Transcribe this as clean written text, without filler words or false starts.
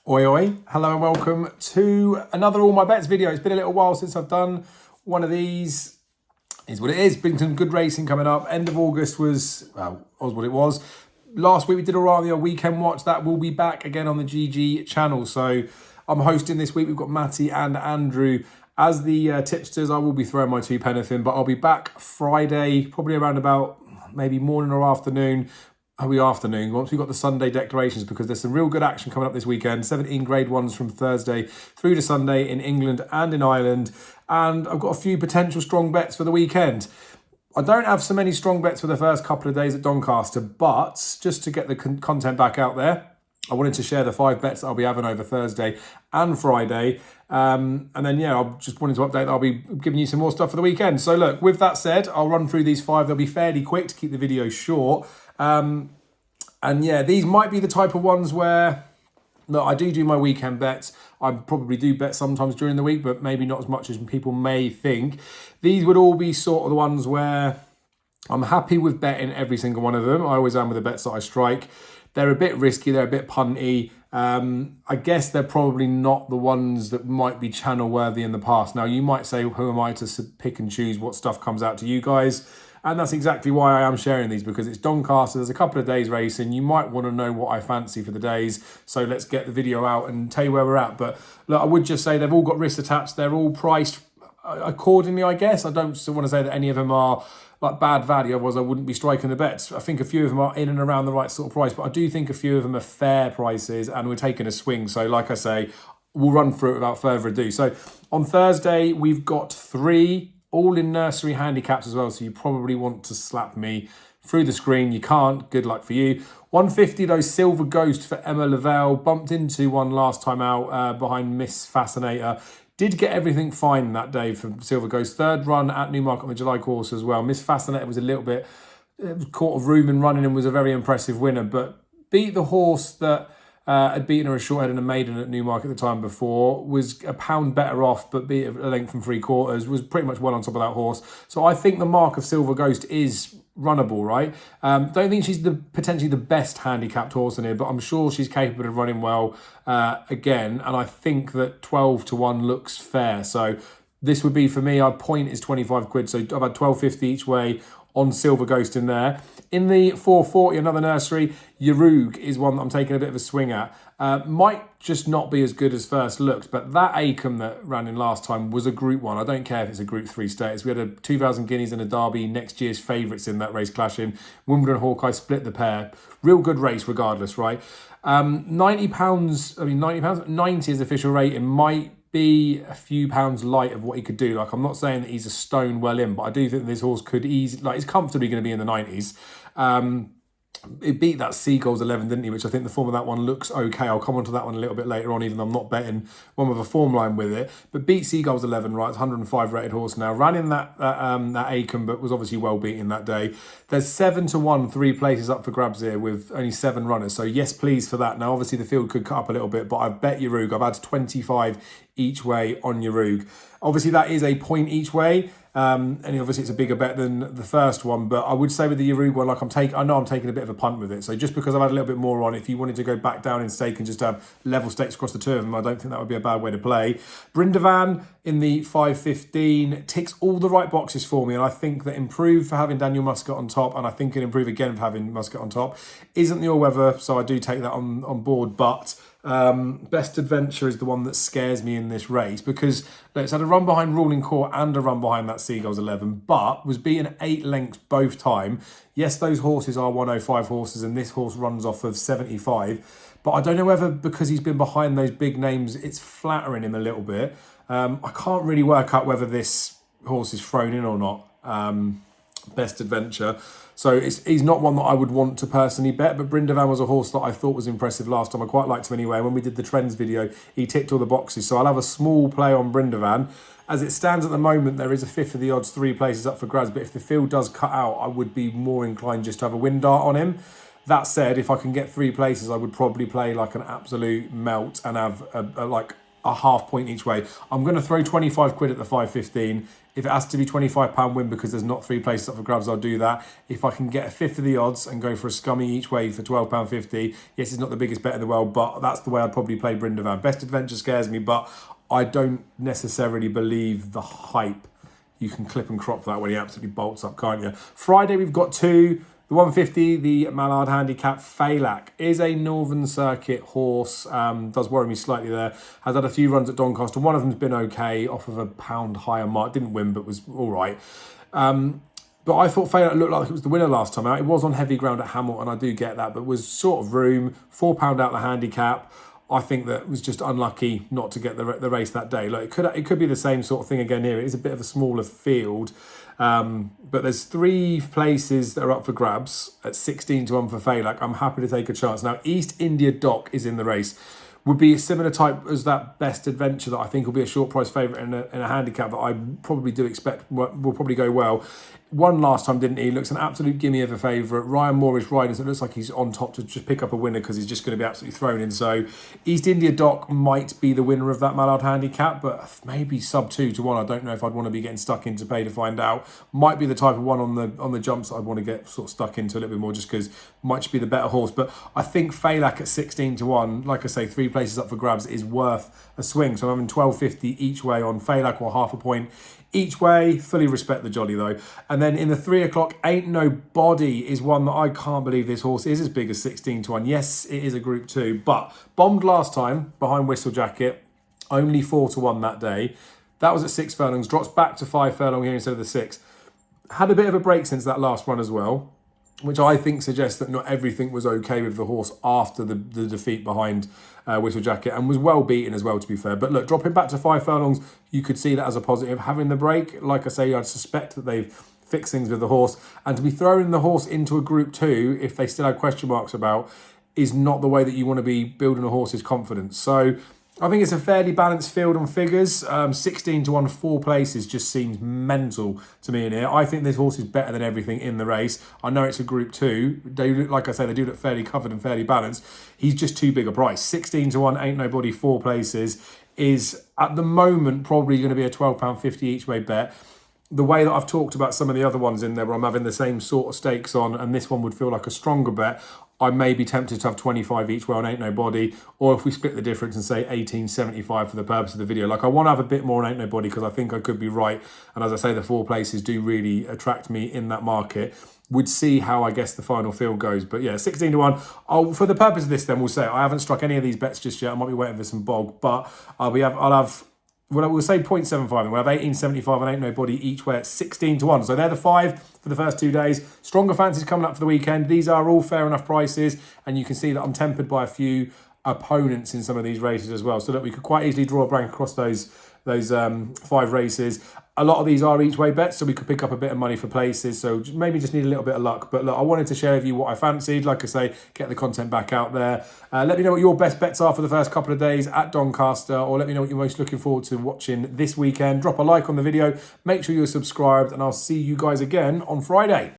Oi oi, hello and welcome to another All My Bets video. It's been a little while since I've done one of these. Is what it is. Been some good racing coming up. End of August was what it was. Last week we did all right on the weekend watch. That will be back again on the GG channel. So I'm hosting this week. We've got Matty and Andrew as the tipsters. I will be throwing my two penneth in, but I'll be back Friday, probably around about maybe morning or afternoon. Afternoon, once we've got the Sunday declarations, because there's some real good action coming up this weekend. 17 grade ones from Thursday through to Sunday in England and in Ireland. And I've got a few potential strong bets for the weekend. I don't have so many strong bets for the first couple of days at Doncaster, but just to get the content back out there, I wanted to share the 5 bets that I'll be having over Thursday and Friday. And then, I just wanted to update that I'll be giving you some more stuff for the weekend. So look, with that said, I'll run through these 5. They'll be fairly quick to keep the video short. These might be the type of ones where, look, I do my weekend bets. I probably do bet sometimes during the week, but maybe not as much as people may think. These would all be sort of the ones where I'm happy with betting every single one of them. I always am with the bets that I strike. They're a bit risky, they're a bit punty. I guess they're probably not the ones that might be channel worthy in the past. Now, you might say, who am I to pick and choose what stuff comes out to you guys? And that's exactly why I am sharing these, because it's Doncaster. There's a couple of days racing. You might want to know what I fancy for the days. So let's get the video out and tell you where we're at. But look, I would just say they've all got risks attached. They're all priced accordingly, I guess. I don't still want to say that any of them are like bad value, otherwise I wouldn't be striking the bets. I think a few of them are in and around the right sort of price, but I do think a few of them are fair prices and we're taking a swing. So like I say, we'll run through it without further ado. So on Thursday, we've got 3 all in nursery handicaps as well, so you probably want to slap me through the screen. You can't, good luck for you. 150 though, Silver Ghost for Emma Lavelle. Bumped into one last time out behind Miss Fascinator. Did get everything fine that day for Silver Ghost. 3rd run at Newmarket on the July course as well. Miss Fascinator was a little bit caught of room and running and was a very impressive winner, but beat the horse that had beaten her a short head and a maiden at Newmarket the time before, was a pound better off, but beat a length from 3/4, was pretty much well on top of that horse. So I think the mark of Silver Ghost is runnable, right? Don't think she's potentially the best handicapped horse in here, but I'm sure she's capable of running well again. And I think that 12 to 1 looks fair. So this would be, for me, our point is 25 quid. So I've had 12.50 each way on Silver Ghost in there. In the 440, another nursery, Yarug is one that I'm taking a bit of a swing at. Might just not be as good as first looks, but that Acomb that ran in last time was a Group 1. I don't care if it's a Group 3 status. We had a 2,000 guineas and a Derby, next year's favourites in that race clashing. Wimbledon Hawkeye split the pair. Real good race regardless, right? £90, 90 is official rating, might be a few pounds light of what he could do. Like, I'm not saying that he's a stone well in, but I do think this horse could easily, like, he's comfortably going to be in the 90s. It beat that Seagulls 11, didn't he? Which I think the form of that one looks okay. I'll come on to that one a little bit later on, even though I'm not betting one with a form line with it. But beat Seagulls 11, right? It's 105 rated horse now. Ran in that Acomb, but was obviously well beaten that day. There's 7 to 1, 3 places up for grabs here with only 7 runners. So yes, please for that. Now, obviously the field could cut up a little bit, but I've bet Yarug. I've had 25 each way on Yarug. Obviously that is a point each way. And obviously it's a bigger bet than the first one, but I would say with the Yarug one, like I know I'm taking a bit of a punt with it. So just because I've had a little bit more on, if you wanted to go back down in stake and just have level stakes across the 2 of them, I don't think that would be a bad way to play. Brindavan in the 515 ticks all the right boxes for me, and I think that improved for having Daniel Muscat on top, and I think it improve again for having Muscat on top. Isn't the all-weather, so I do take that on board, but Best Adventure is the one that scares me in this race, because it's had a run behind Ruling Court and a run behind that Seagulls 11, but was beaten 8 lengths both time. Yes, those horses are 105 horses, and this horse runs off of 75, but I don't know whether because he's been behind those big names, it's flattering him a little bit. I can't really work out whether this horse is thrown in or not. Best Adventure. So he's not one that I would want to personally bet, but Brindavan was a horse that I thought was impressive last time. I quite liked him anyway. When we did the trends video, he ticked all the boxes. So I'll have a small play on Brindavan. As it stands at the moment, there is a fifth of the odds, 3 places up for grabs. But if the field does cut out, I would be more inclined just to have a win dart on him. That said, if I can get 3 places, I would probably play like an absolute melt and have a like a half point each way. I'm going to throw 25 quid at the 5.15. If it has to be £25 win because there's not 3 places up for grabs, I'll do that. If I can get a fifth of the odds and go for a scummy each way for £12.50, yes, it's not the biggest bet in the world, but that's the way I'd probably play Brindavan. Best Adventure scares me, but I don't necessarily believe the hype. You can clip and crop that when he absolutely bolts up, can't you? Friday, we've got 2. The 150, the Mallard Handicap. Phelan is a Northern Circuit horse. Does worry me slightly there. Has had a few runs at Doncaster. One of them's been okay, off of a £1 higher mark. Didn't win, but was all right. But I thought Phelan looked like it was the winner last time out. It was on heavy ground at Hamilton, I do get that, but was sort of room. £4 out the handicap. I think that was just unlucky not to get the race that day. Like it could be the same sort of thing again here. It is a bit of a smaller field. But there's 3 places that are up for grabs at 16-1 for Phelan. I'm happy to take a chance. Now, East India Dock is in the race. Would be a similar type as that Best Adventure that I think will be a short price favourite in a handicap that I probably do expect will probably go well. Won last time, didn't he? Looks an absolute gimme of a favourite. Ryan Moore is riding, so it looks like he's on top to just pick up a winner because he's just going to be absolutely thrown in. So East India Dock might be the winner of that Mallard handicap, but maybe sub 2-1. I don't know if I'd want to be getting stuck into pay to find out. Might be the type of one on the jumps that I'd want to get sort of stuck into a little bit more just because might just be the better horse. But I think Phelan at 16-1, like I say, 3 places up for grabs is worth a swing. So I'm having 12.50 each way on Phelan or half a point each way. Fully respect the jolly though. And then in the 3 o'clock, Ain't No Body is one that I can't believe this horse is as big as 16-1. Yes, it is a Group 2, but bombed last time behind Whistle Jacket, only 4-1 that day. That was at 6 furlongs, drops back to 5 furlong here instead of the 6. Had a bit of a break since that last run as well, which I think suggests that not everything was okay with the horse after the defeat behind Whistle Jacket, and was well beaten as well, to be fair. But look, dropping back to 5 furlongs, you could see that as a positive. Having the break, like I say, I'd suspect that they've fixed things with the horse. And to be throwing the horse into a Group 2, if they still had question marks about, is not the way that you want to be building a horse's confidence. So I think it's a fairly balanced field on figures. 16-1, 4 places just seems mental to me in here. I think this horse is better than everything in the race. I know it's a Group 2. They look, like I say, they do look fairly covered and fairly balanced. He's just too big a price. 16-1, Ain't No Body, 4 places is at the moment probably going to be a £12.50 each way bet. The way that I've talked about some of the other ones in there where I'm having the same sort of stakes on, and this one would feel like a stronger bet, I may be tempted to have 25 each way on Ain't No Body, or if we split the difference and say 18.75 for the purpose of the video. Like, I want to have a bit more on Ain't No Body because I think I could be right. And as I say, the 4 places do really attract me in that market. Would see how, I guess, the final field goes. But yeah, 16-1. For the purpose of this then, we'll say I haven't struck any of these bets just yet. I might be waiting for some bog, but we'll say 0.75 and we'll have 18.75 and Ain't No Body each way at 16-1. So they're the 5 for the first 2 days. Stronger fancies coming up for the weekend. These are all fair enough prices, and you can see that I'm tempered by a few opponents in some of these races as well. So that we could quite easily draw a blank across those 5 races. A lot of these are each way bets, so we could pick up a bit of money for places. So maybe just need a little bit of luck. But look, I wanted to share with you what I fancied. Like I say, get the content back out there. Let me know what your best bets are for the first couple of days at Doncaster, or let me know what you're most looking forward to watching this weekend. Drop a like on the video, make sure you're subscribed, and I'll see you guys again on Friday.